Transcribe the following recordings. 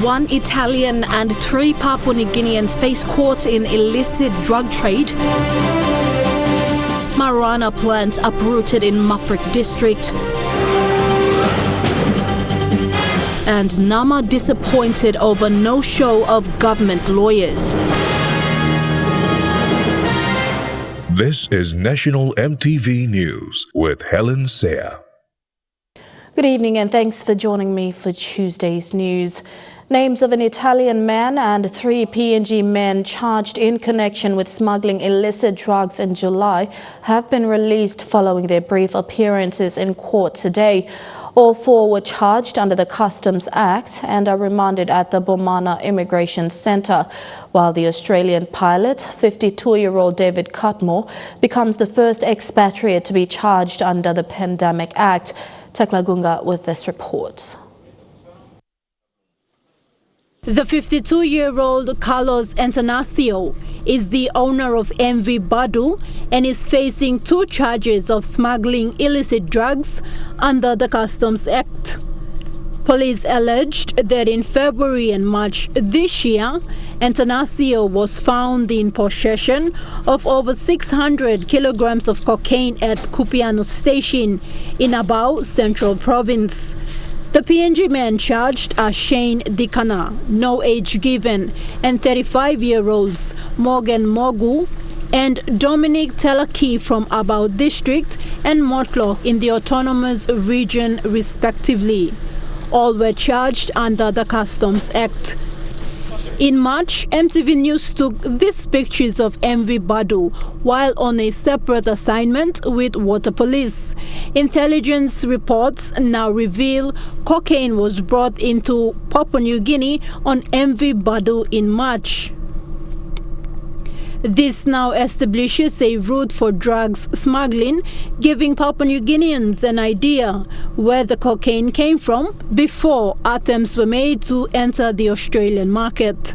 1 Italian and 3 Papua New Guineans face court in illicit drug trade. Marijuana plants uprooted in Maprik District. And NAMAH disappointed over no show of government lawyers. This is National MTV News with Helen Seah. Good evening and thanks for joining me for Tuesday's news. Names of an Italian man and 3 PNG men charged in connection with smuggling illicit drugs in July have been released following their brief appearances in court today. All 4 were charged under the Customs Act and are remanded at the Bomana Immigration Centre, while the Australian pilot, 52-year-old David Cutmore, becomes the first expatriate to be charged under the Pandemic Act. Tekla Gunga with this report. The 52-year-old Carlos Antanasio is the owner of MV Badu and is facing 2 charges of smuggling illicit drugs under the Customs Act. Police alleged that in February and March this year, Antanasio was found in possession of over 600 kilograms of cocaine at Kupiano Station in Abau, Central Province. The PNG men charged are Shane Dikana, no age given, and 35-year-olds Morgan Mogu and Dominic Telaki from Abau District and Motlok in the Autonomous Region respectively. All were charged under the Customs Act. In March, MTV News took these pictures of MV Badu while on a separate assignment with Water Police. Intelligence reports now reveal cocaine was brought into Papua New Guinea on MV Badu in March. This now establishes a route for drugs smuggling, giving Papua New Guineans an idea where the cocaine came from before attempts were made to enter the Australian market.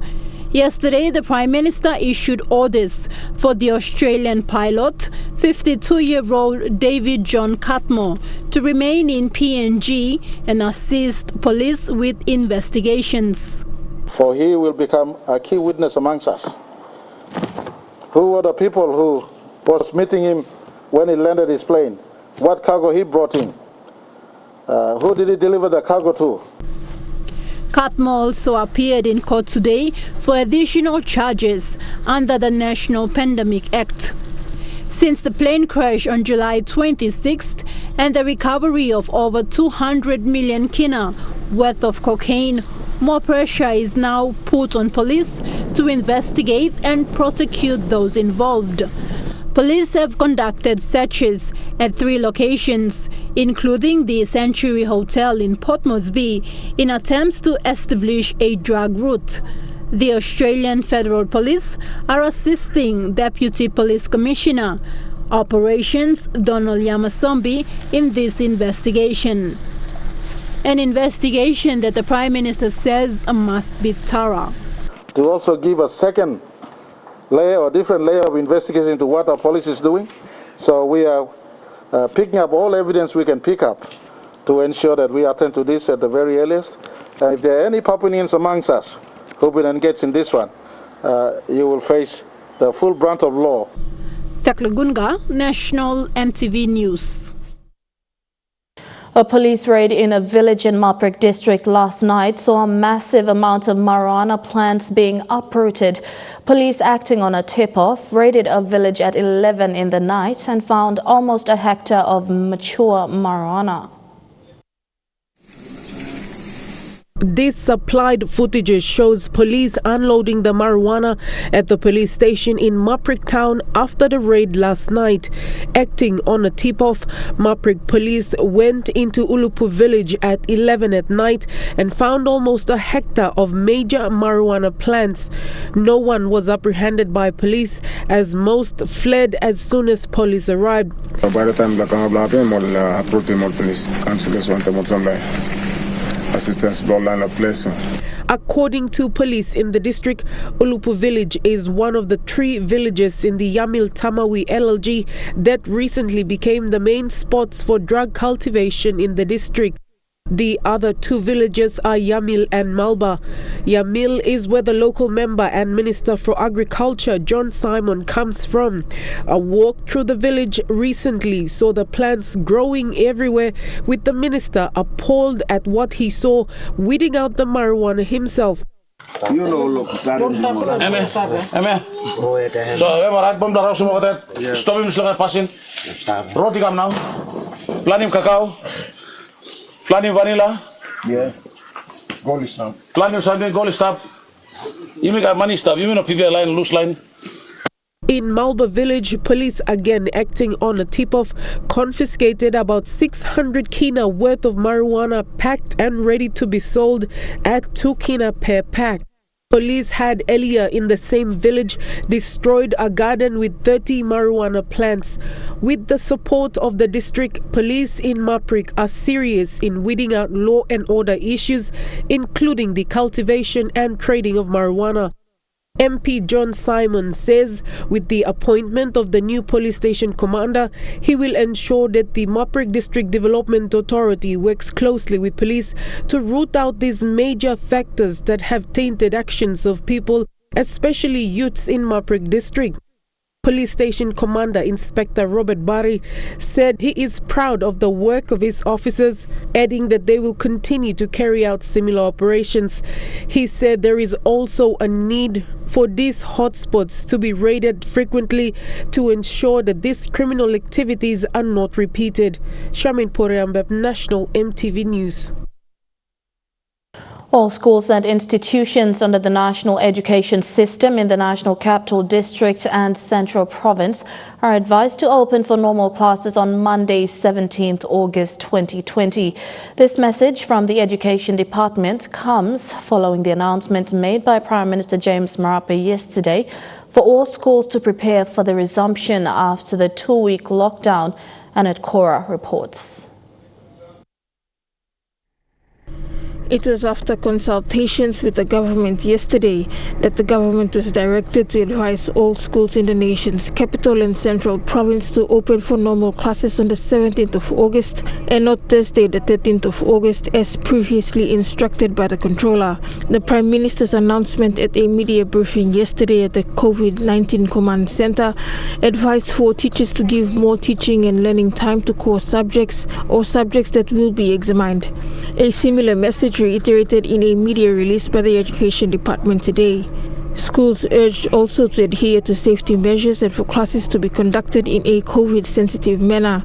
Yesterday, the Prime Minister issued orders for the Australian pilot, 52-year-old David John Cutmore, to remain in PNG and assist police with investigations. For he will become a key witness amongst us. Who were the people who was meeting him when he landed his plane? What cargo he brought in? Who did he deliver the cargo to? Cutmore also appeared in court today for additional charges under the National Pandemic Act. Since the plane crash on July 26th and the recovery of over 200 million kina worth of cocaine, more pressure is now put on police to investigate and prosecute those involved. Police have conducted searches at 3 locations, including the Century Hotel in Port Moresby, in attempts to establish a drug route. The Australian Federal Police are assisting Deputy Police Commissioner Operations Donald Yamasombi in this investigation. An investigation that the Prime Minister says must be thorough. To also give a second layer or different layer of investigation into what our police is doing. So we are picking up all evidence we can pick up to ensure that we attend to this at the very earliest. And if there are any Papuanians amongst us who've been engaged in this one, you will face the full brunt of law. Tekla Gunga, National MTV News. A police raid in a village in Maprik District last night saw a massive amount of marijuana plants being uprooted. Police, acting on a tip-off, raided a village at 11 in the night and found almost a hectare of mature marijuana. This supplied footage shows police unloading the marijuana at the police station in Maprik town after the raid last night. Acting on a tip-off, Maprik police went into Ulupu village at 11 at night and found almost a hectare of major marijuana plants. No one was apprehended by police as most fled as soon as police arrived. By the time police assistance bloodline of place. According to police in the district, Ulupu village is one of the 3 villages in the Yamil Tamawi LLG that recently became the main spots for drug cultivation in the district. The other two villages are Yamil and Malba. Yamil is where the local member and Minister for Agriculture, John Simon, comes from. A walk through the village recently saw the plants growing everywhere, with the minister appalled at what he saw weeding out the marijuana himself. You know, look, so stop him, passing. Roti come now. Plan him cacao. Plan him vanilla. Yeah. Goalie stop. Plan him something, goalie stop. You make a money stop. You mean a PVA line, loose line. In Malba village, police again acting on a tip-off confiscated about 600 kina worth of marijuana packed and ready to be sold at 2 kina per pack. Police had earlier in the same village destroyed a garden with 30 marijuana plants. With the support of the district, police in Maprik are serious in weeding out law and order issues, including the cultivation and trading of marijuana. MP John Simon says with the appointment of the new police station commander, he will ensure that the Maprik District Development Authority works closely with police to root out these major factors that have tainted actions of people, especially youths in Maprik District. Police Station Commander Inspector Robert Barry said he is proud of the work of his officers, adding that they will continue to carry out similar operations. He said there is also a need for these hotspots to be raided frequently to ensure that these criminal activities are not repeated. Shamin Poreambep, National EMTV News. All schools and institutions under the national education system in the National Capital District and Central Province are advised to open for normal classes on Monday, 17th August 2020. This message from the Education Department comes following the announcement made by Prime Minister James Marape yesterday for all schools to prepare for the resumption after the 2-week lockdown. Annette Cora reports. It was after consultations with the government yesterday that the government was directed to advise all schools in the nation's capital and central province to open for normal classes on the 17th of August and not Thursday, the 13th of August, as previously instructed by the controller. The Prime Minister's announcement at a media briefing yesterday at the COVID-19 Command Center advised for teachers to give more teaching and learning time to core subjects or subjects that will be examined. A similar message reiterated in a media release by the Education Department today. Schools urged also to adhere to safety measures and for classes to be conducted in a COVID-sensitive manner.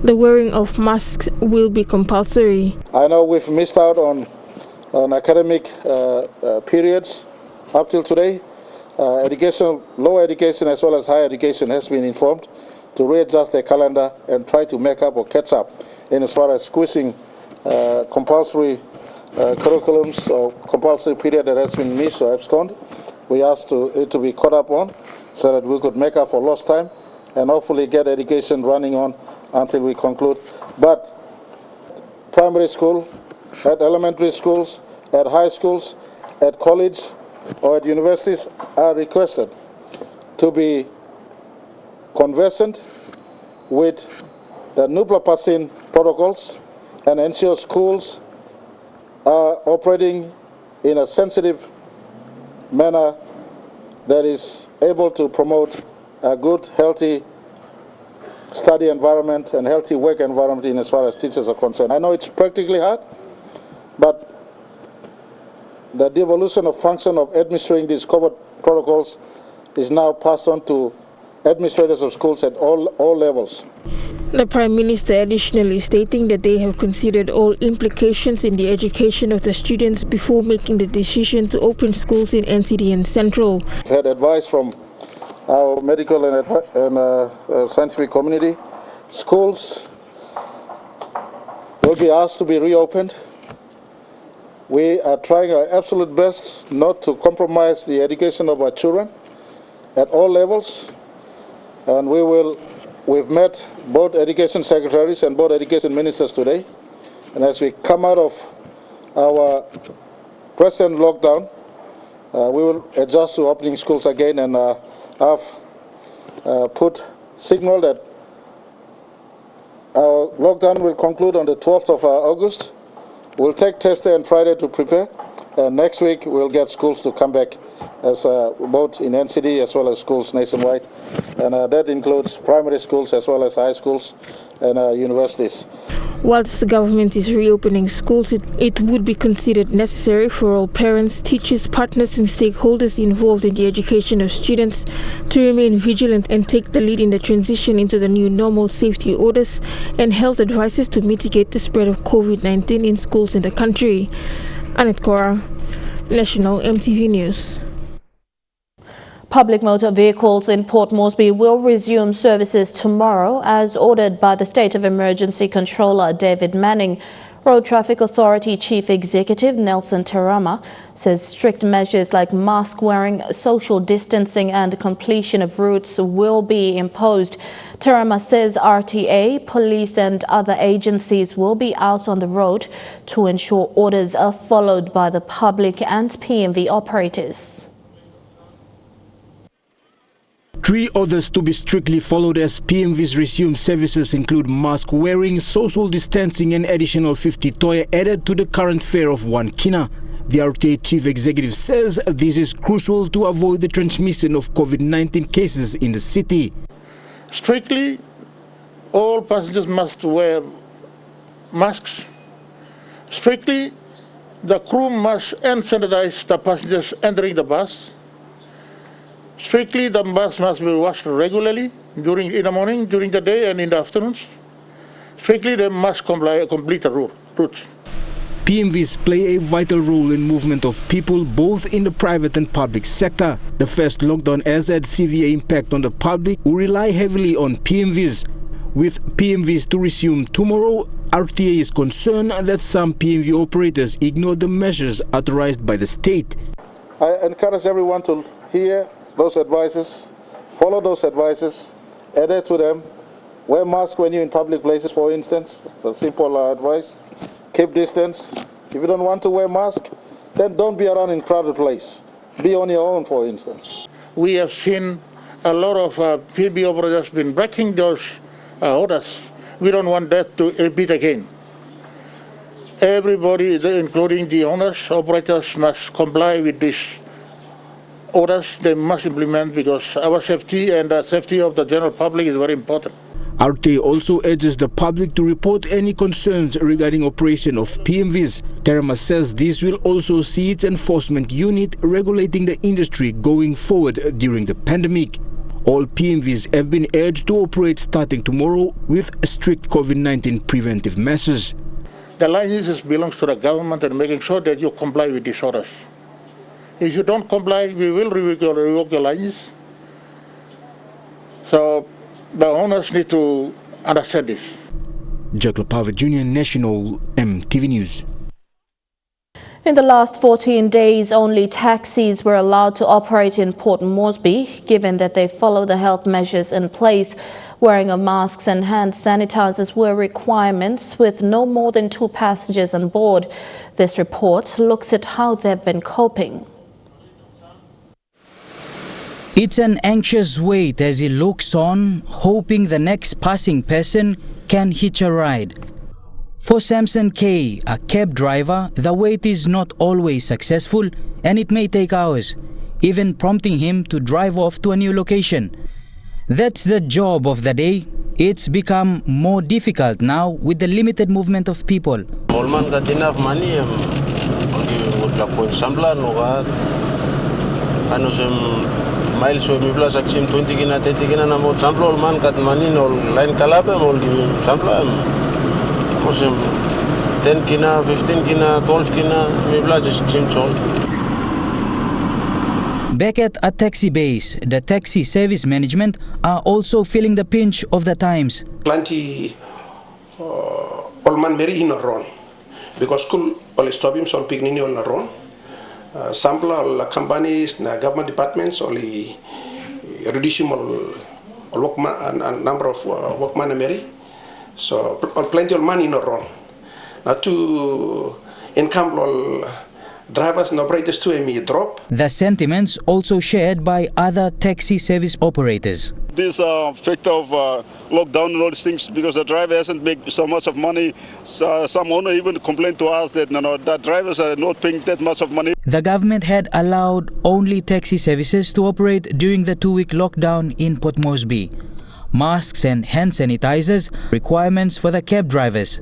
The wearing of masks will be compulsory. I know we've missed out on academic periods up till today. Education, lower education as well as higher education has been informed to readjust their calendar and try to make up or catch up in as far as squeezing compulsory curriculums or compulsory period that has been missed or absconded. We asked it to be caught up on so that we could make up for lost time and hopefully get education running on until we conclude. But primary school, at elementary schools, at high schools, at college or at universities are requested to be conversant with the Nuplapasin protocols and ensure schools are operating in a sensitive manner that is able to promote a good, healthy study environment and healthy work environment in as far as teachers are concerned. I know it's practically hard, but the devolution of function of administering these COVID protocols is now passed on to administrators of schools at all levels. The Prime Minister additionally stating that they have considered all implications in the education of the students before making the decision to open schools in NCD and Central. We've had advice from our medical and scientific community. Schools will be asked to be reopened. We are trying our absolute best not to compromise the education of our children at all levels, and we've met both education secretaries and both education ministers today, and as we come out of our present lockdown, we will adjust to opening schools again and have put signal that our lockdown will conclude on the 12th of August, We'll take Thursday and Friday to prepare. Next week, we'll get schools to come back, as both in NCD as well as schools nationwide. And that includes primary schools as well as high schools and universities. Whilst the government is reopening schools, it would be considered necessary for all parents, teachers, partners and stakeholders involved in the education of students to remain vigilant and take the lead in the transition into the new normal safety orders and health advices to mitigate the spread of COVID-19 in schools in the country. Annette Cora, National EMTV News. Public motor vehicles in Port Moresby will resume services tomorrow as ordered by the State of Emergency Controller David Manning. Road Traffic Authority Chief Executive Nelson Terama says strict measures like mask wearing, social distancing and completion of routes will be imposed. Terama says RTA, police and other agencies will be out on the road to ensure orders are followed by the public and PMV operators. 3 orders to be strictly followed as PMVs resume services include mask wearing, social distancing and additional 50 toya added to the current fare of 1 kina. The RTA Chief Executive says this is crucial to avoid the transmission of COVID-19 cases in the city. Strictly, all passengers must wear masks. Strictly, the crew must hand sanitize the passengers entering the bus. Strictly, the bus must be washed regularly in the morning, during the day and in the afternoons. Strictly, they must complete the routes. PMVs play a vital role in movement of people both in the private and public sector. The first lockdown has had severe impact on the public who rely heavily on PMVs. With PMVs to resume tomorrow, RTA is concerned that some PMV operators ignore the measures authorized by the state. I encourage everyone to hear those advices, follow those advices, adhere to them. Wear mask when you're in public places, for instance. It's a simple advice. Keep distance. If you don't want to wear mask, then don't be around in crowded place. Be on your own, for instance. We have seen a lot of PMV operators been breaking those orders. We don't want that to repeat again. Everybody, including the owners, operators, must comply with this orders. They must implement because our safety and the safety of the general public is very important. RTA also urges the public to report any concerns regarding operation of PMVs. Terama says this will also see its enforcement unit regulating the industry going forward during the pandemic. All PMVs have been urged to operate starting tomorrow with strict COVID-19 preventive measures. The licenses belongs to the government and making sure that you comply with these orders. If you don't comply, we will revoke your license. So the owners need to understand this. Jacob Pavel Jr., National EMTV News. In the last 14 days, only taxis were allowed to operate in Port Moresby, given that they follow the health measures in place. Wearing of masks and hand sanitizers were requirements, with no more than 2 passengers on board. This report looks at how they've been coping. It's an anxious wait as he looks on, hoping the next passing person can hitch a ride. For Samson K, a cab driver, the wait is not always successful and it may take hours, even prompting him to drive off to a new location. That's the job of the day. It's become more difficult now with the limited movement of people. Miles so mi plus aksim 20 kina 30 kina na mo samplo man kat mani no line kalape mo di samplo mo sem 10 kina 15 kina 12 kina mi plus aksim chol. Back at a taxi base, the taxi service management are also feeling the pinch of the times. Plenty all man very in a run because school all stop him so picking in a run. Sample all companies, na government departments, only reducing all workman and number of workmen Mary. So all plenty of money in a run. Now to income all drivers and operators to a drop. The sentiments also shared by other taxi service operators. This factor of lockdown and all these things, because the driver hasn't made so much of money. Some owner even complained to us that the drivers are not paying that much of money. The government had allowed only taxi services to operate during the 2-week lockdown in Port Moresby. Masks and hand sanitizers, requirements for the cab drivers.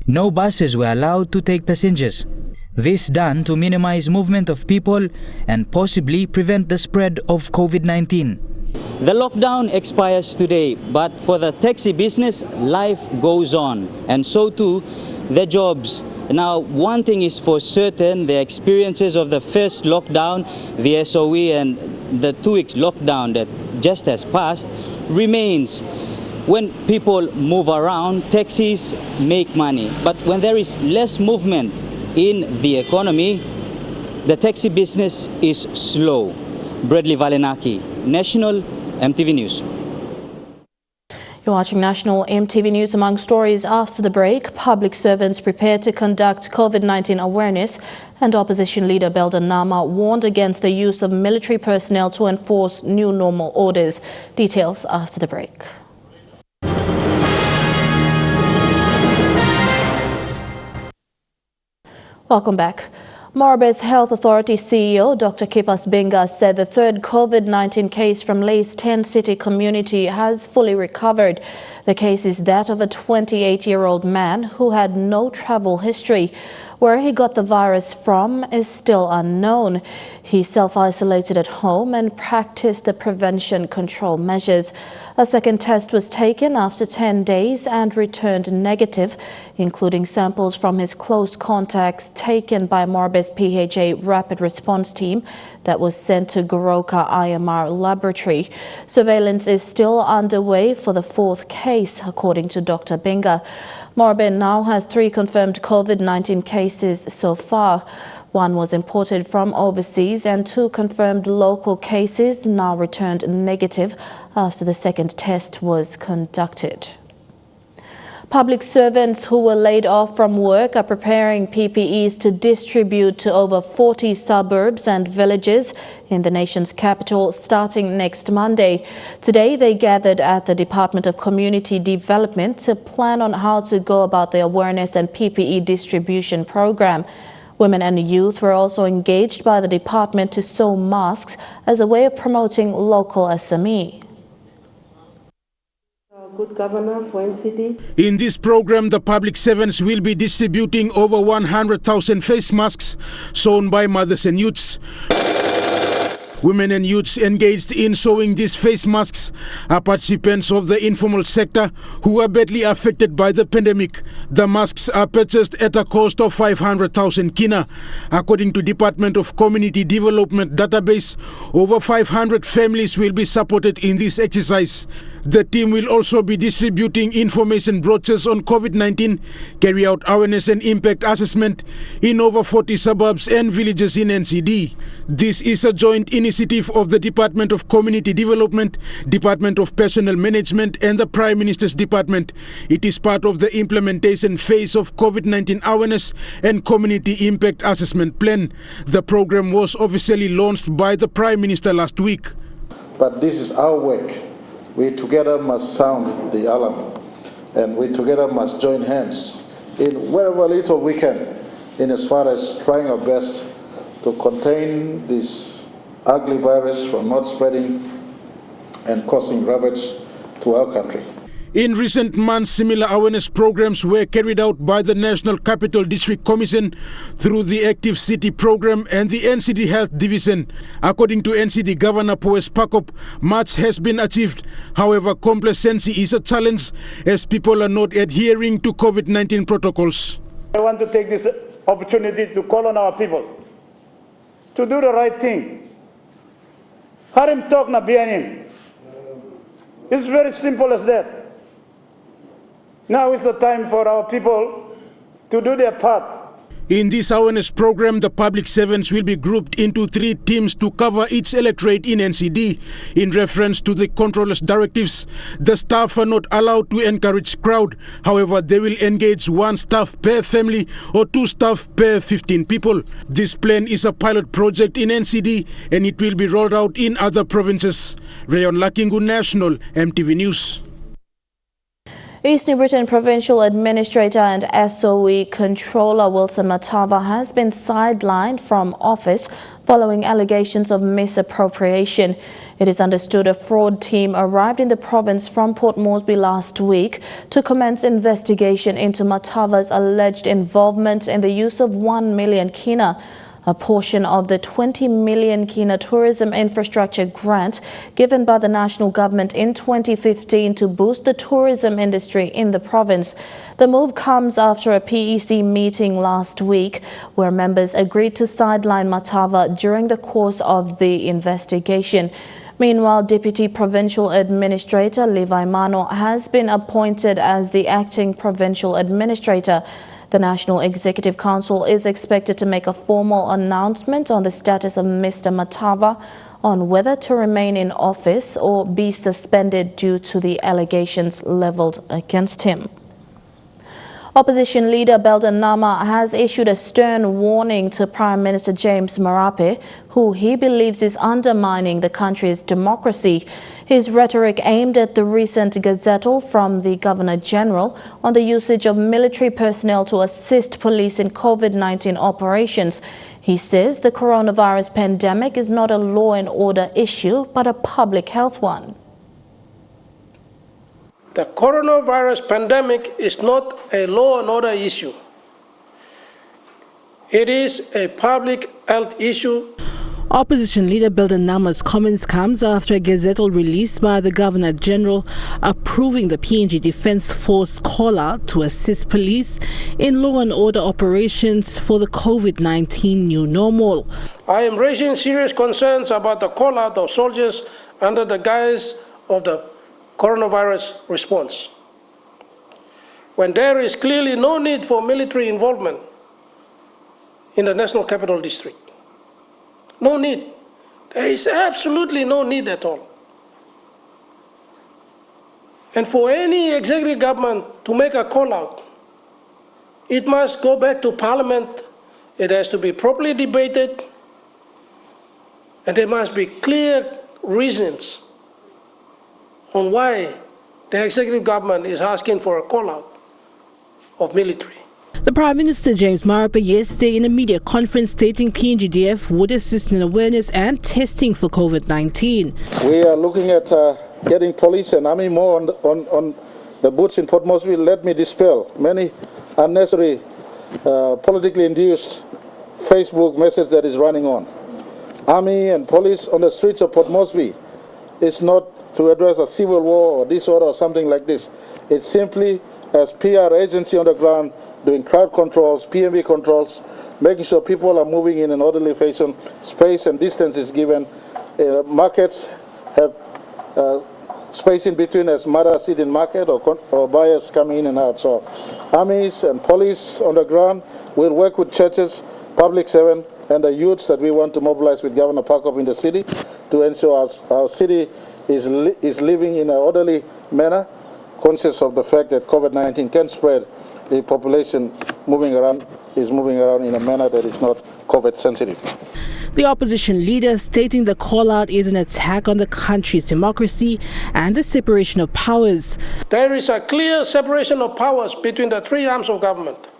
No buses were allowed to take passengers. This done to minimize movement of people and possibly prevent the spread of COVID-19. The lockdown expires today, but for the taxi business, life goes on, and so too the jobs. Now, one thing is for certain, the experiences of the first lockdown, the SOE, and the 2-week lockdown that just has passed remains. When people move around, taxis make money, but when there is less movement in the economy, the taxi business is slow. Bradley Valenaki, National MTV News. You're watching National MTV News. Among stories after the break, public servants prepare to conduct COVID-19 awareness, and opposition leader Belden NAMAH warned against the use of military personnel to enforce new normal orders. Details after the break. Welcome back. Morebe's Health Authority CEO Dr. Kipas Benga said the third COVID-19 case from Lae's 10-city community has fully recovered. The case is that of a 28-year-old man who had no travel history. Where he got the virus from is still unknown. He self-isolated at home and practiced the prevention control measures. A second test was taken after 10 days and returned negative, including samples from his close contacts taken by Morebe's PHA Rapid Response Team that was sent to Goroka IMR laboratory. Surveillance is still underway for the fourth case, according to Dr. Benga. Morebe now has 3 confirmed COVID-19 cases so far. 1 was imported from overseas and 2 confirmed local cases now returned negative after the second test was conducted. Public servants who were laid off from work are preparing PPEs to distribute to over 40 suburbs and villages in the nation's capital starting next Monday. Today they gathered at the Department of Community Development to plan on how to go about the awareness and PPE distribution program. Women and youth were also engaged by the department to sew masks as a way of promoting local SME. Good governor for NCD. In this program, the public servants will be distributing over 100,000 face masks sewn by mothers and youths. Women and youths engaged in sewing these face masks are participants of the informal sector who are badly affected by the pandemic. The masks are purchased at a cost of 500,000 kina. According to Department of Community Development database, over 500 families will be supported in this exercise. The team will also be distributing information brochures on COVID-19, carry out awareness and impact assessment in over 40 suburbs and villages in NCD. This is a joint initiative of the Department of Community Development, Department of Personnel Management and the Prime Minister's Department. It is part of the implementation phase of COVID-19 awareness and community impact assessment plan. The program was officially launched by the Prime Minister last week. But this is our work. We together must sound the alarm, and we together must join hands in wherever little we can, in as far as trying our best to contain this ugly virus from not spreading and causing ravage to our country. In recent months, similar awareness programs were carried out by the National Capital District Commission through the Active City Program and the NCD Health Division. According to NCD Governor Poes Pakop, much has been achieved. However, complacency is a challenge as people are not adhering to COVID-19 protocols. I want to take this opportunity to call on our people to do the right thing. Harim talk na bianin. It's very simple as that. Now is the time for our people to do their part. In this awareness program, the public servants will be grouped into 3 teams to cover each electorate in NCD. In reference to the controller's directives, the staff are not allowed to encourage crowd. However, they will engage 1 staff per family or 2 staff per 15 people. This plan is a pilot project in NCD and it will be rolled out in other provinces. Rayon Lakingu, National MTV News. East New Britain Provincial Administrator and SOE Controller Wilson Matava has been sidelined from office following allegations of misappropriation. It is understood a fraud team arrived in the province from Port Moresby last week to commence investigation into Matava's alleged involvement in the use of 1 million kina, a portion of the 20 million kina tourism infrastructure grant given by the national government in 2015 to boost the tourism industry in the province. The move comes after a PEC meeting last week where members agreed to sideline Matava during the course of the investigation. Meanwhile, Deputy Provincial Administrator Levi Mano has been appointed as the acting Provincial Administrator. The National Executive Council is expected to make a formal announcement on the status of Mr. Matava on whether to remain in office or be suspended due to the allegations levelled against him. Opposition leader Belden NAMAH has issued a stern warning to Prime Minister James Marape, who he believes is undermining the country's democracy. His rhetoric aimed at the recent gazettal from the Governor-General on the usage of military personnel to assist police in COVID-19 operations. He says the coronavirus pandemic is not a law and order issue, but a public health one. The coronavirus pandemic is not a law and order issue. It is a public health issue. Opposition leader Belden NAMAH's comments comes after a gazettal released by the Governor-General approving the PNG Defence Force call-out to assist police in law and order operations for the COVID-19 new normal. I am raising serious concerns about the call-out of soldiers under the guise of the coronavirus response, when there is clearly no need for military involvement in the National Capital District. No need. There is absolutely no need at all. And for any executive government to make a call-out, it must go back to Parliament, it has to be properly debated, and there must be clear reasons on why the executive government is asking for a call-out of military. The Prime Minister James Marape yesterday in a media conference stating PNGDF would assist in awareness and testing for COVID-19. We are looking at getting police and army more on the boots in Port Moresby. Let me dispel many unnecessary politically induced Facebook message that is running on. Army and police on the streets of Port Moresby is not to address a civil war or disorder or something like this. It's simply as PR agency on the ground doing crowd controls, PMV controls, making sure people are moving in an orderly fashion, space and distance is given. Markets have space in between as mothers sit in market or buyers coming in and out. So armies and police on the ground will work with churches, public servant, and the youths that we want to mobilize with Governor Parkop in the city to ensure our city is living in an orderly manner, conscious of the fact that COVID-19 can spread. The population is moving around in a manner that is not COVID sensitive. The opposition leader stating the call-out is an attack on the country's democracy and the separation of powers. There is a clear separation of powers between the 3 arms of government,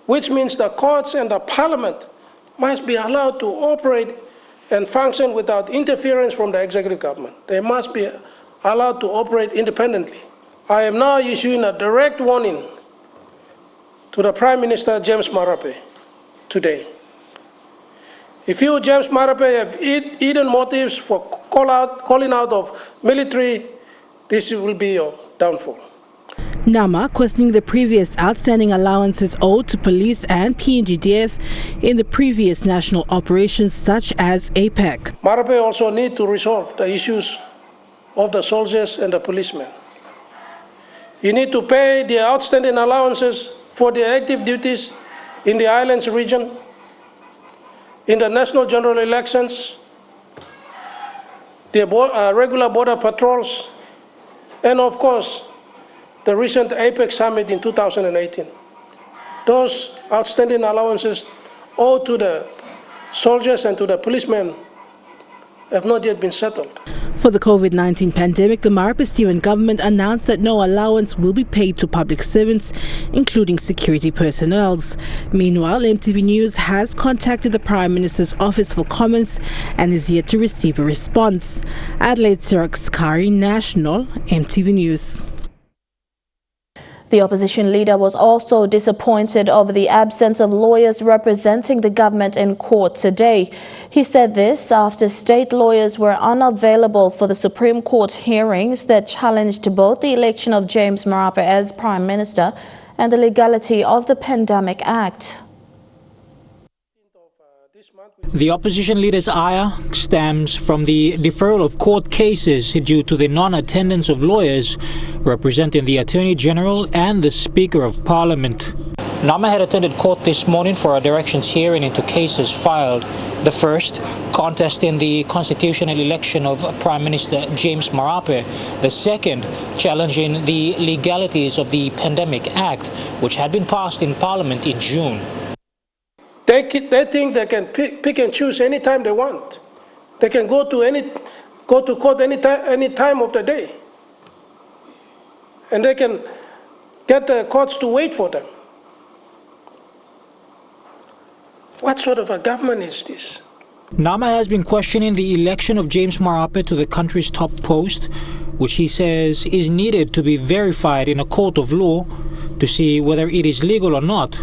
which means the courts and the parliament must be allowed to operate and function without interference from the executive government. They must be allowed to operate independently. I am now issuing a direct warning to the Prime Minister James Marape today. If you, James Marape, have hidden motives for calling out of military, this will be your downfall. NAMAH questioning the previous outstanding allowances owed to police and PNGDF in the previous national operations such as APEC. Marape also need to resolve the issues of the soldiers and the policemen. You need to pay the outstanding allowances for their active duties in the islands region, in the national general elections, the regular border patrols, and of course, the recent APEC summit in 2018. Those outstanding allowances owed to the soldiers and to the policemen have not yet been settled. For the COVID-19 pandemic, the Maprik government announced that no allowance will be paid to public servants, including security personnel. Meanwhile, EMTV News has contacted the Prime Minister's Office for comments and is yet to receive a response. Adelaide Siraxkari, National, EMTV News. The opposition leader was also disappointed over the absence of lawyers representing the government in court today. He said this after state lawyers were unavailable for the Supreme Court hearings that challenged both the election of James Marape as Prime Minister and the legality of the Pandemic Act. The opposition leader's ire stems from the deferral of court cases due to the non-attendance of lawyers representing the Attorney General and the Speaker of Parliament. NAMAH had attended court this morning for a directions hearing into cases filed. The first, contesting the constitutional election of Prime Minister James Marape. The second, challenging the legalities of the Pandemic Act, which had been passed in Parliament in June. They think they can pick and choose any time they want. They can go to court any time of the day. And they can get the courts to wait for them. What sort of a government is this? NAMAH has been questioning the election of James Marape to the country's top post, which he says is needed to be verified in a court of law to see whether it is legal or not,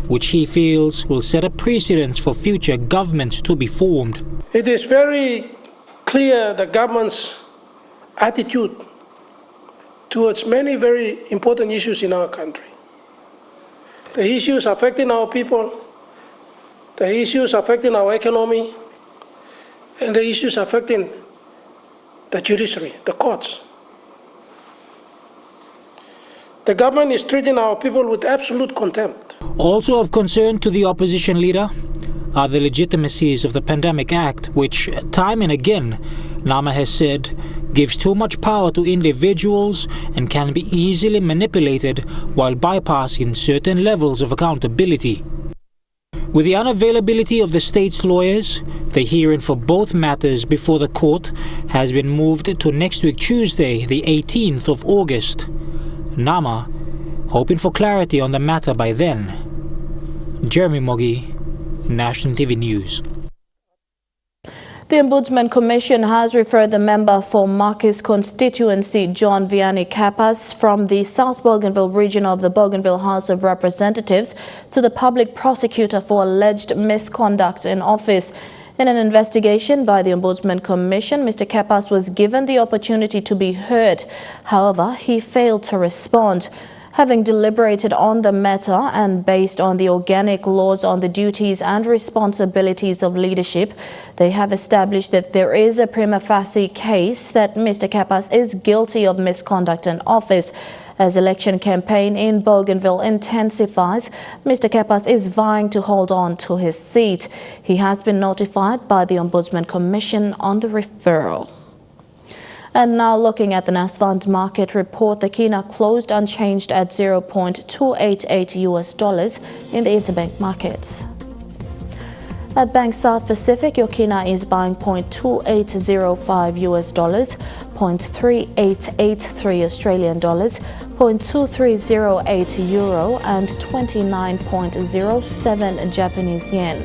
which he feels will set a precedence for future governments to be formed. It is very clear the government's attitude towards many very important issues in our country. The issues affecting our people, the issues affecting our economy, and the issues affecting the judiciary, the courts. The government is treating our people with absolute contempt. Also of concern to the opposition leader are the legitimacies of the Pandemic Act, which time and again NAMAH has said gives too much power to individuals and can be easily manipulated while bypassing certain levels of accountability. With the unavailability of the state's lawyers, the hearing for both matters before the court has been moved to next week Tuesday, the 18th of August. NAMAH hoping for clarity on the matter by then. Jeremy Mogi, National TV News. The Ombudsman Commission has referred the member for Marcus constituency, John Vianney Kapas, from the South Bougainville region of the Bougainville House of Representatives to the public prosecutor for alleged misconduct in office. In an investigation by the Ombudsman Commission, Mr. Kapas was given the opportunity to be heard. However, he failed to respond. Having deliberated on the matter and based on the organic laws on the duties and responsibilities of leadership, they have established that there is a prima facie case that Mr. Kapas is guilty of misconduct in office. As election campaign in Bougainville intensifies, Mr. Kapas is vying to hold on to his seat. He has been notified by the Ombudsman Commission on the referral. And now looking at the NASFund market report, the kina closed unchanged at $0.288 in the interbank markets. At Bank South Pacific, your kina is buying $0.2805, $0.3883 Australian dollars, $0.2308 euro, and 29.07 Japanese yen.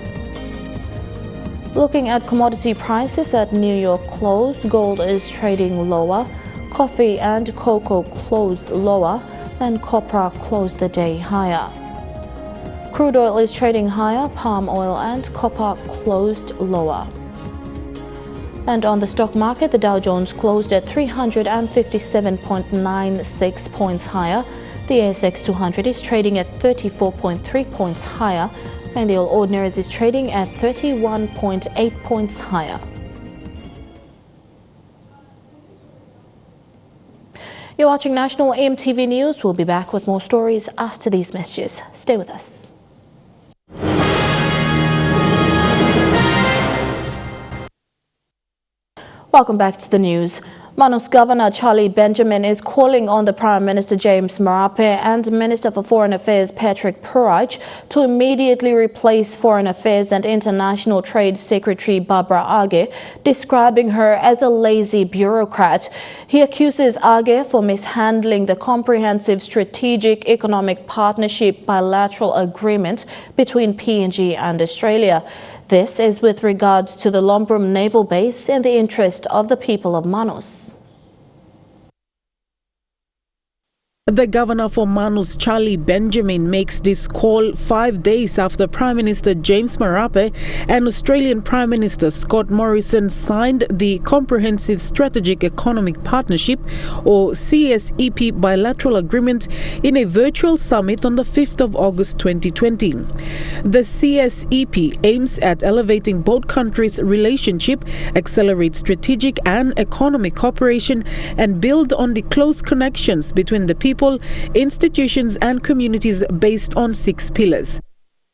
Looking at commodity prices at New York close, gold is trading lower, coffee and cocoa closed lower, and copra closed the day higher. Crude oil is trading higher, palm oil and copper closed lower. And on the stock market, the Dow Jones closed at 357.96 points higher. The ASX 200 is trading at 34.3 points higher, and the All Ordinaries is trading at 31.8 points higher. You're watching National EMTV News. We'll be back with more stories after these messages. Stay with us. Welcome back to the news. Manus Governor Charlie Benjamin is calling on the Prime Minister James Marape and Minister for Foreign Affairs Patrick Puraj to immediately replace Foreign Affairs and International Trade Secretary Barbara Age, describing her as a lazy bureaucrat. He accuses Age for mishandling the comprehensive strategic economic partnership bilateral agreement between PNG and Australia. This is with regards to the Lombrum Naval Base in the interest of the people of Manus. The governor for Manus, Charlie Benjamin, makes this call 5 days after Prime Minister James Marape and Australian Prime Minister Scott Morrison signed the Comprehensive Strategic Economic Partnership, or CSEP, bilateral agreement in a virtual summit on the 5th of August 2020. The CSEP aims at elevating both countries' relationship, accelerate strategic and economic cooperation, and build on the close connections between the people, institutions and communities based on 6 pillars.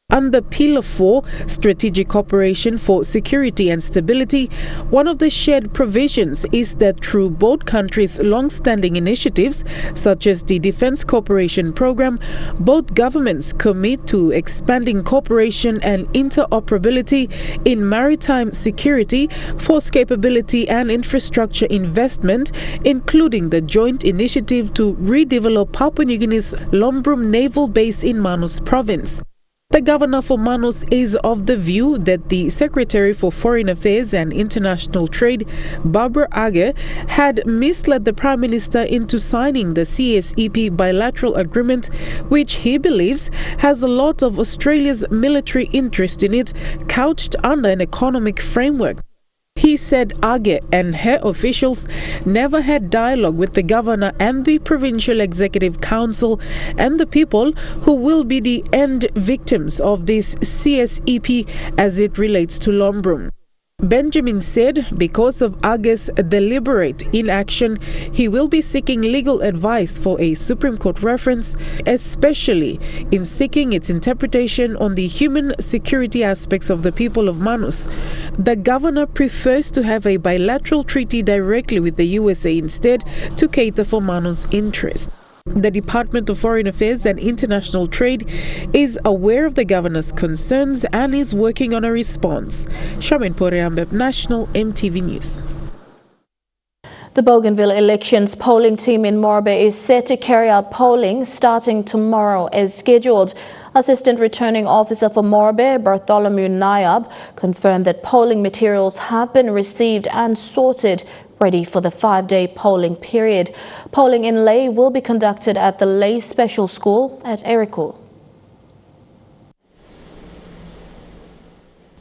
Under Pillar 4, Strategic Cooperation for Security and Stability, one of the shared provisions is that through both countries' long-standing initiatives, such as the Defence Cooperation Programme, both governments commit to expanding cooperation and interoperability in maritime security, force capability and infrastructure investment, including the joint initiative to redevelop Papua New Guinea's Lombrum Naval Base in Manus Province. The governor for Manus is of the view that the Secretary for Foreign Affairs and International Trade, Barbara Age, had misled the Prime Minister into signing the CSEP bilateral agreement, which he believes has a lot of Australia's military interest in it, couched under an economic framework. He said Age and her officials never had dialogue with the governor and the Provincial Executive Council and the people who will be the end victims of this CSEP as it relates to Lombrum. Benjamin said because of Age's deliberate inaction, he will be seeking legal advice for a Supreme Court reference, especially in seeking its interpretation on the human security aspects of the people of Manus. The governor prefers to have a bilateral treaty directly with the USA instead to cater for Manus' interest. The Department of Foreign Affairs and International Trade is aware of the governor's concerns and is working on a response. Shaman Poreambeb, National EMTV News. The Bougainville elections polling team in Morobe is set to carry out polling starting tomorrow as scheduled. Assistant Returning Officer for Morobe, Bartholomew Nayab, confirmed that polling materials have been received and sorted, ready for the 5-day polling period. Polling in Lay will be conducted at the Lay Special School at Erico.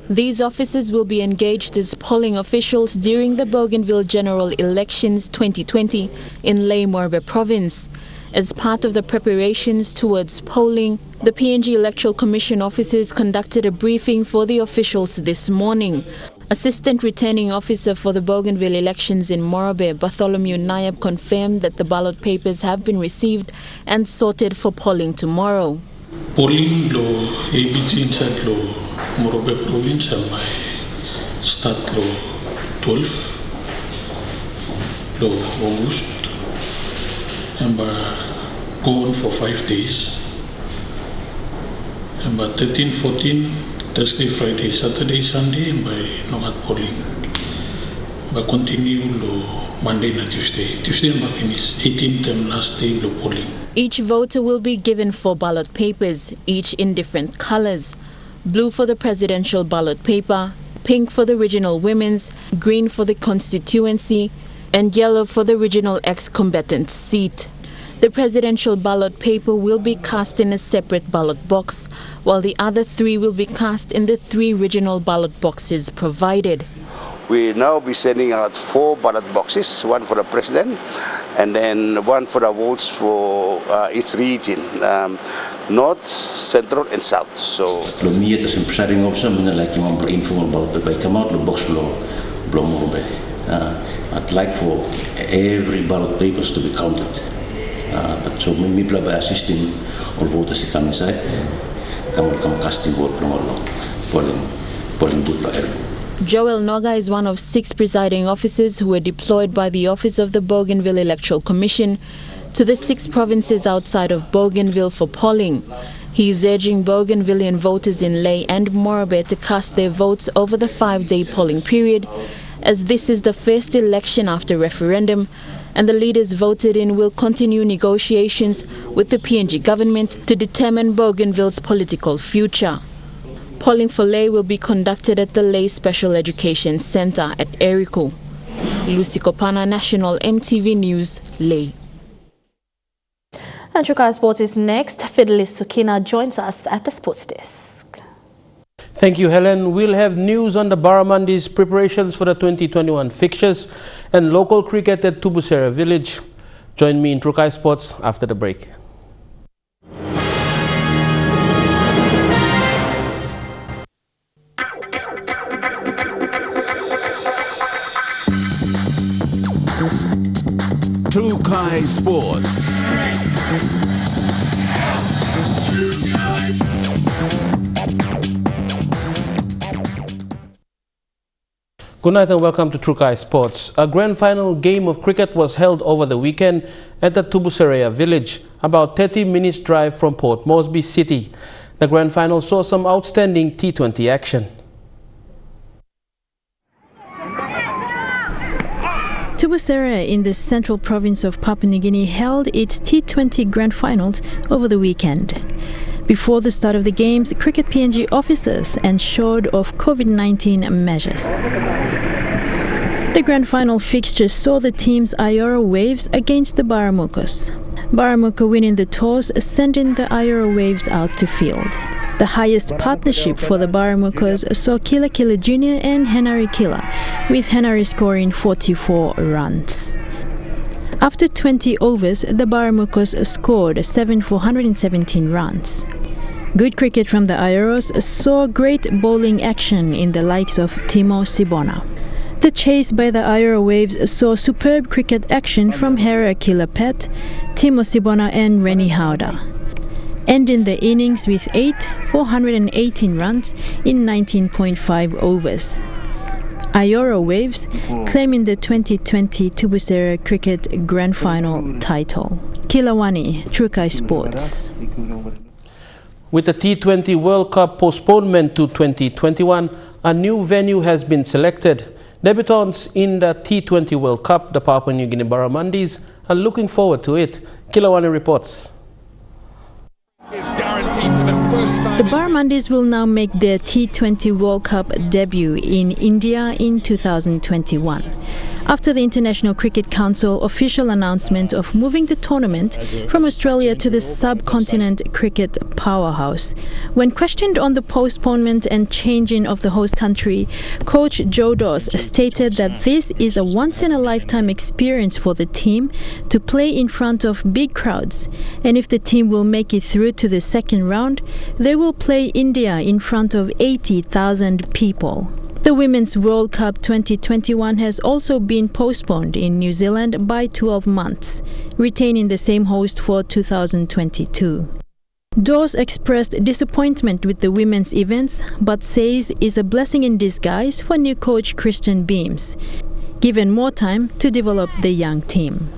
These officers will be engaged as polling officials during the Bougainville General Elections 2020 in Lay Morobe Province. As part of the preparations towards polling, the PNG Electoral Commission officers conducted a briefing for the officials this morning. Assistant Returning Officer for the Bougainville elections in Morobe, Bartholomew Nayab, confirmed that the ballot papers have been received and sorted for polling tomorrow. Polling lo ABC inside lo Morobe province and my start lo 12 lo August and go on for 5 days. And by 13, 14, Thursday, Friday, Saturday, Sunday, and by not polling. But continue lo Monday and Tuesday. Tuesday and finish 18th and last day lo polling. Each voter will be given 4 ballot papers, each in different colors. Blue for the presidential ballot paper, pink for the regional women's, green for the constituency, and yellow for the regional ex-combatant seat. The presidential ballot paper will be cast in a separate ballot box, while the other 3 will be cast in the 3 regional ballot boxes provided. We now be sending out 4 ballot boxes, 1 for the president, and then 1 for the votes for each region, north, central, and south. So. As a presiding officer, I like to inform about the come out the box below Morobe. I'd like for every ballot papers to be counted. But so me by assisting all voters to come inside, come casting vote from all polling booth. Joel Noga is one of 6 presiding officers who were deployed by the Office of the Bougainville Electoral Commission to the 6 provinces outside of Bougainville for polling. He is urging Bougainvillean voters in Ley and Morobe to cast their votes over the 5-day polling period, as this is the first election after referendum, and the leaders voted in will continue negotiations with the PNG government to determine Bougainville's political future. Polling for Ley will be conducted at the Ley Special Education Center at Eriku. Lucy Kopana, National MTV News, Ley. And Trukai Sports is next. Fidelis Sukina joins us at the sports desk. Thank you, Helen. We'll have news on the Barramandi's preparations for the 2021 fixtures and local cricket at Tubusera Village. Join me in Trukai Sports after the break. Trukai Sports. Good night and welcome to Trukai Sports. A grand final game of cricket was held over the weekend at the Tubusarea village, about 30 minutes drive from Port Moresby City. The grand final saw some outstanding T20 action. Tubusera in the central province of Papua New Guinea held its T20 grand finals over the weekend. Before the start of the games, Cricket PNG officers ensured of COVID-19 measures. The grand final fixtures saw the team's Ayora Waves against the Baramukos. Baramuko winning the toss, sending the Ayora Waves out to field. The highest partnership for the Baramukos saw Kila Kila Jr. and Henry Kila, with Henry scoring 44 runs. After 20 overs, the Baramukos scored 7 for 117 runs. Good cricket from the Ayoros saw great bowling action in the likes of Timo Sibona. The chase by the Ayora Waves saw superb cricket action from Hera Kilapet, Timo Sibona and Rennie Hauda, ending the innings with 8 for 118 runs in 19.5 overs. Ayora Waves claiming the 2020 Tubusera Cricket Grand Final title. Kilawani, Trukai Sports. With the T20 World Cup postponement to 2021, a new venue has been selected. Debutants in the T20 World Cup, the Papua New Guinea Barramandis, are looking forward to it. Kilawani reports. The Barramandis will now make their T20 World Cup debut in India in 2021. After the International Cricket Council official announcement of moving the tournament from Australia to the subcontinent cricket powerhouse. When questioned on the postponement and changing of the host country, coach Joe Doss stated that this is a once-in-a-lifetime experience for the team to play in front of big crowds, and if the team will make it through to the second round, they will play India in front of 80,000 people. The Women's World Cup 2021 has also been postponed in New Zealand by 12 months, retaining the same host for 2022. Dawes expressed disappointment with the women's events, but says it's a blessing in disguise for new coach Christian Beams, given more time to develop the young team.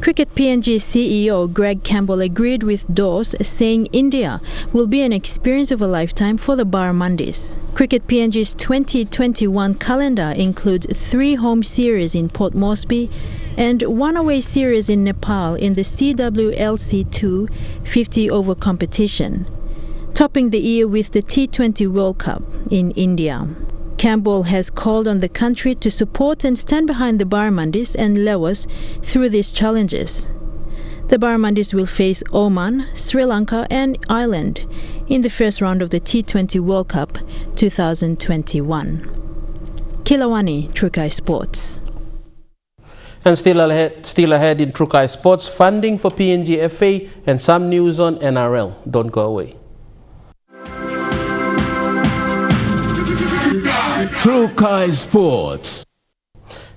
Cricket PNG CEO Greg Campbell agreed with Dawes, saying India will be an experience of a lifetime for the Barramandis. Cricket PNG's 2021 calendar includes 3 home series in Port Moresby and 1 away series in Nepal in the CWLC2 50-over competition, topping the year with the T20 World Cup in India. Campbell has called on the country to support and stand behind the Barramandis and Lewas through these challenges. The Barramandis will face Oman, Sri Lanka and Ireland in the first round of the T20 World Cup 2021. Kilawani, Trukai Sports. And still ahead in Trukai Sports, funding for PNG FA and some news on NRL. Don't go away. Trukai Sports.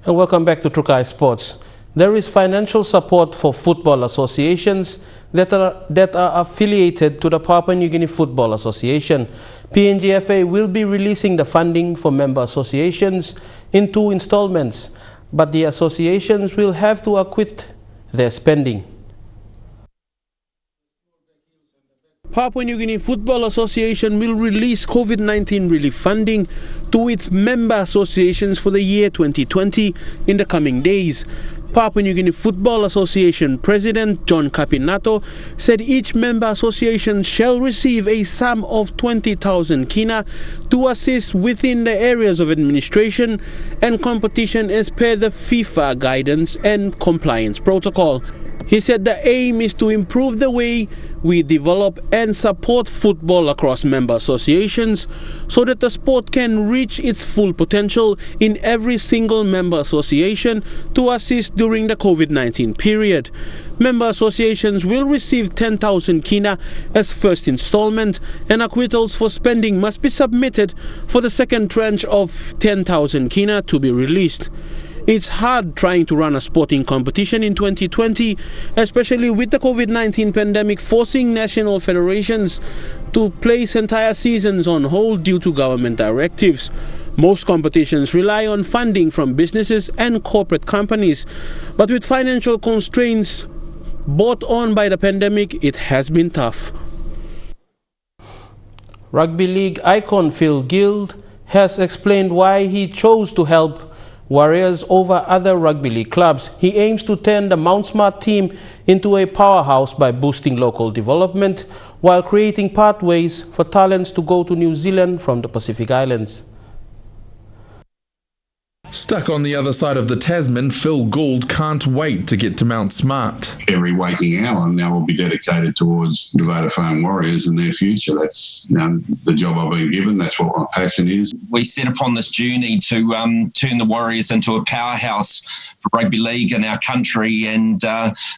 And welcome back to Trukai Sports. There is financial support for football associations that are affiliated to the Papua New Guinea Football Association. PNGFA will be releasing the funding for member associations in 2 installments, but the associations will have to acquit their spending. Papua New Guinea Football Association will release COVID-19 relief funding to its member associations for the year 2020 in the coming days. Papua New Guinea Football Association President John Capinato said each member association shall receive a sum of 20,000 kina to assist within the areas of administration and competition as per the FIFA guidance and compliance protocol. He said the aim is to improve the way we develop and support football across member associations so that the sport can reach its full potential in every single member association to assist during the COVID-19 period. Member associations will receive 10,000 kina as first installment, and acquittals for spending must be submitted for the second tranche of 10,000 kina to be released. It's hard trying to run a sporting competition in 2020, especially with the COVID-19 pandemic forcing national federations to place entire seasons on hold due to government directives. Most competitions rely on funding from businesses and corporate companies, but with financial constraints brought on by the pandemic, it has been tough. Rugby league icon Phil Gill has explained why he chose to help Warriors over other rugby league clubs. He aims to turn the Mount Smart team into a powerhouse by boosting local development while creating pathways for talents to go to New Zealand from the Pacific Islands. Stuck on the other side of the Tasman, Phil Gould can't wait to get to Mount Smart. Every waking hour now will be dedicated towards the Vodafone Warriors and their future. That's the job I've been given. That's what my passion is. We set upon this journey to turn the Warriors into a powerhouse for rugby league in our country, and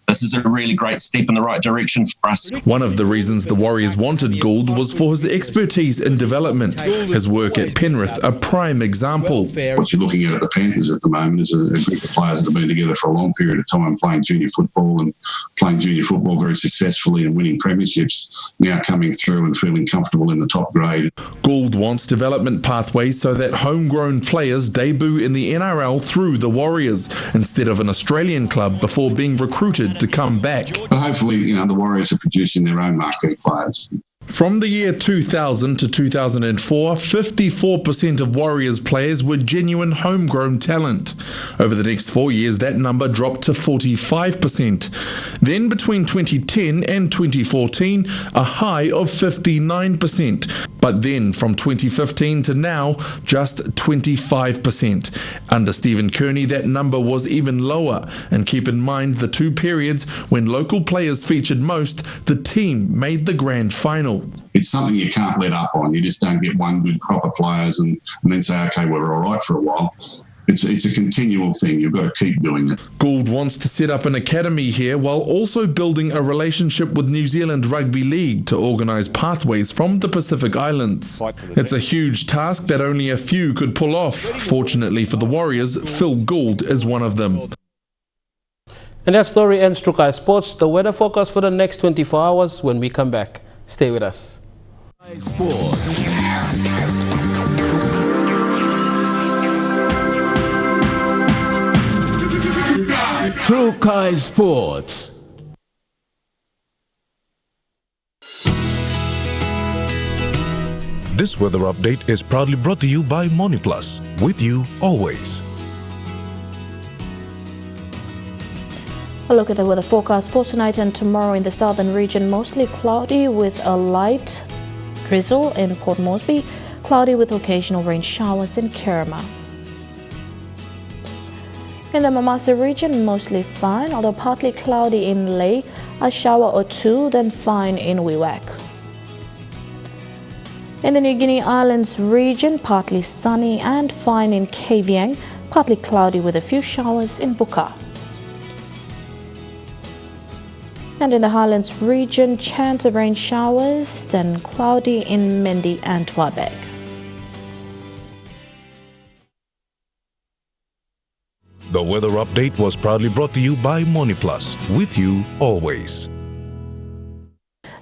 this is a really great step in the right direction for us. One of the reasons the Warriors wanted Gould was for his expertise in development. His work at Penrith, a prime example. What you're looking at the Panthers at the moment is a group of players that have been together for a long period of time playing junior football very successfully and winning premierships, now coming through and feeling comfortable in the top grade. Gould wants development pathways so that homegrown players debut in the NRL through the Warriors instead of an Australian club before being recruited to come back. But hopefully, the Warriors are producing their own marquee players. From the year 2000 to 2004, 54% of Warriors players were genuine homegrown talent. Over the next 4 years, that number dropped to 45%. Then between 2010 and 2014, a high of 59%. But then from 2015 to now, just 25%. Under Stephen Kearney, that number was even lower. And keep in mind the 2 periods when local players featured most, the team made the grand final. It's something you can't let up on. You just don't get one good crop of players and then say, okay, we're all right for a while. It's a continual thing. You've got to keep doing it. Gould wants to set up an academy here while also building a relationship with New Zealand Rugby League to organise pathways from the Pacific Islands. It's a huge task that only a few could pull off. Fortunately for the Warriors, Phil Gould is one of them. And that story ends Trukai Sports. The weather forecast for the next 24 hours when we come back. Stay with us. Trukai Sports. This weather update is proudly brought to you by MoniPlus, with you always. A look at the weather forecast for tonight and tomorrow in the southern region. Mostly cloudy with a light drizzle in Port Moresby. Cloudy with occasional rain showers in Kerema. In the Mamasa region, mostly fine, although partly cloudy in Lae. A shower or two, then fine in Wewak. In the New Guinea Islands region, partly sunny and fine in Kavieng. Partly cloudy with a few showers in Buka. And in the Highlands region, chance of rain showers, then cloudy in Mendi and Tuabeg. The weather update was proudly brought to you by MoniPlus, with you always.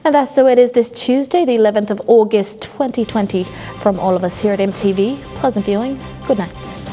And that's the way it is this Tuesday, the 11th of August 2020. From all of us here at MTV, pleasant viewing. Good night.